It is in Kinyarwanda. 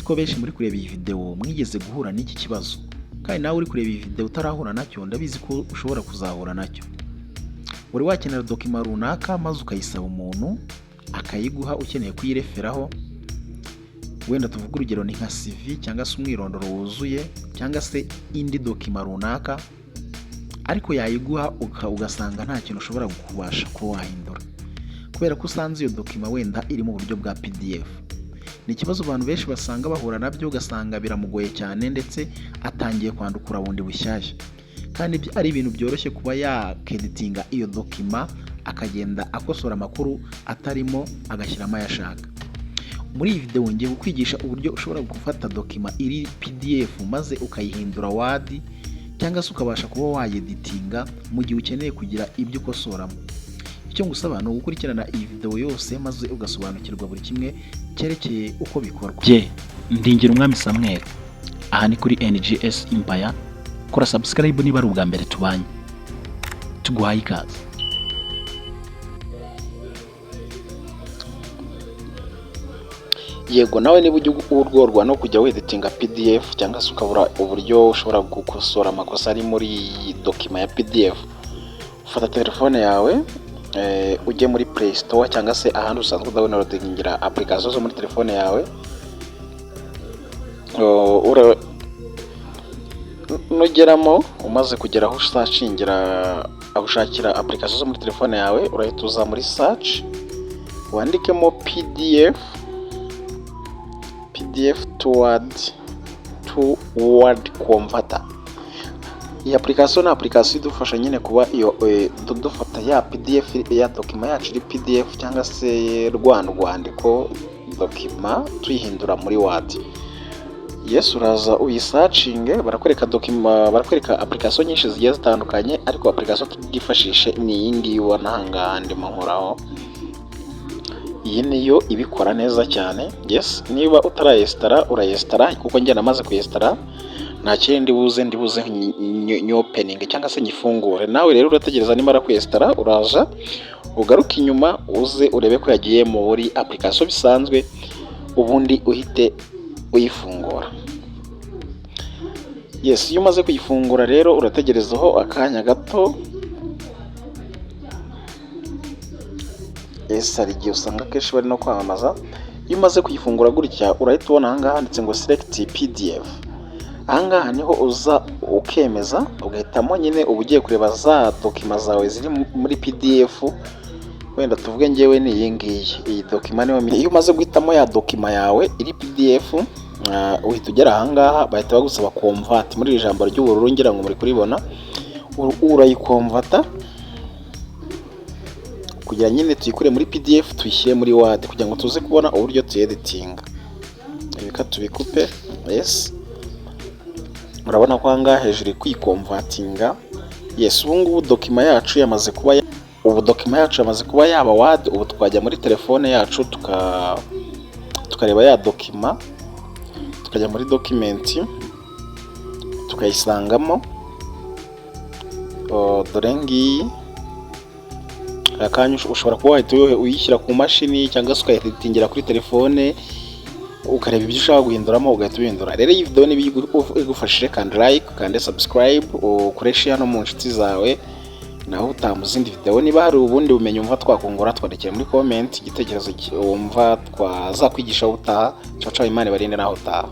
ko benshi muri kureba iyi video mwigeze guhura n'iki kibazo, kandi nawe uri kureba iyi video utarahura nacyo ndabizi ko ushobora kuzahura nacyo. Uri wakenera dokima runaka maze ukayisaba umuntu akayiguha ukeneye kuyireferaho, wenda tuvuga urugero ni nka CV cyangwa se umwirondoro wuzuye cyangwa se indi dokima runaka, ariko yayiguha ugasanga nta kintu ushobora kubasha kuba wahindura kubera ko usanze iyo dokima wenda iri mu buryo bwa PDF. Ni ikibazo abantu benshi basanga bahura nabyo, ugasanga biramugoye cyane ndetse atangiye kwandukura bundi bushyashya, kandi ari ibintu byoroshye kuba yakeditinga iyo dokima akagenda akosora amakuru atarimo agashyiramo ayashaka. Muri iyi video ngiye kukwigisha uburyo ushobora gufata dokima iri PDF maze ukayihindura Word cyangwa se ukabasha kuba wayeditinga mu gihe ukeneye kugira ibyo ukosoramo. Icyo ngusaba ni ugukurikirana iyi video yose maze ugasobanukirwa buri kimwe cyerekeye uko bikorwa. Ndingira umwami Samuel, aha ni kuri NGS Empire. Kora subscribe niba ari ubwa mbere tubanye, tuguhaye ikaze. Yego nawe niba ujya urworwa no kujya weditinga PDF cyangwa se ukabura uburyo ushobora gukosora amakosa ari muri dokima ya PDF, ufata telefone yawe ujye muri Play Store cyangwa se ahantu usanzwe downloadingira application zo muri telefone yawe. Nugeramo umaze kugera aho ushakira application zo muri telefone yawe, urahita uza muri search wandikemo PDF to word converter. Iyi application ni application idufasha nyine kuba iyo dufata ya PDF ya dokima yacu iri PDF cyangwa se rwandiko dokima tuyihindura muri Word. Yes, uraza uyisearching, barakwereka dokima, barakwereka application nyinshi zigiye zitandukanye, ariko application tugifashishe ni iyi ngiyi ubona ahangaha ndimo nkoraho. Iyi niyo ibikora neza cyane. Yes, niba utarayestara urayestara, kuko njye namaze kuyestara nta kindi ndibuze opening cyangwa se nyifungure. Nawe rero urategereza nimara kuyestara, uraza ugaruka inyuma uze urebe ko yagiye muri application bisanzwe, ubundi uhite uyifungura. Yes, iyo umaze kuyifungura rero urategerezaho akanya gato. Yes, hari igihe usanga kenshi bari no kwamamaza. Iyo umaze kuyifungura gutya urahita ubona ahangaha handitse ngo select PDF. Ahangaha niho uza ukemeza, ugahitamo nyine uba ugiye kureba za dokima zawe ziri muri PDF. Wenda tuvuge ngewe ni iyi ngiyi, iyi dokima niyo. Iyo umaze guhitamo ya dokima yawe iri PDF, uhita ugera ahangaha bahita bagusaba convert muri iri jambo ry'ubururu ngira ngo muri kuribona. Urayikonvata kugira nyine tuyikure muri PDF tuyishyire muri Word kugira ngo tuze kubona uburyo tuyeditinga. Ibika tubikupe. Yes, murabona ko ahangaha hejuru kwikonvatinga. Yes, ubu ngubu dokima yacu yamaze kuba yaba Word. Ubu twajya muri telefone yacu tukareba ya dokima, tukajya muri document tukayisangamo. Dore ngiyi akanya ushobora kuba wahita uyishyira ku mashini cyangwa se ukayeditingira kuri telefone, ukareba ibyo ushaka guhinduramo ugahita ubihindura. Rero iyi video niba igufashije kandi like kandi subscribe, ukoreshe hano mu nshuti zawe, naho utamuza izindi video. Niba hari ubundi bumenyi umva twakungura, twandikira muri comment igitekerezo wumva twazakwigisha ubutaha. Ciao ciao, Imana ibarinde naho utaha.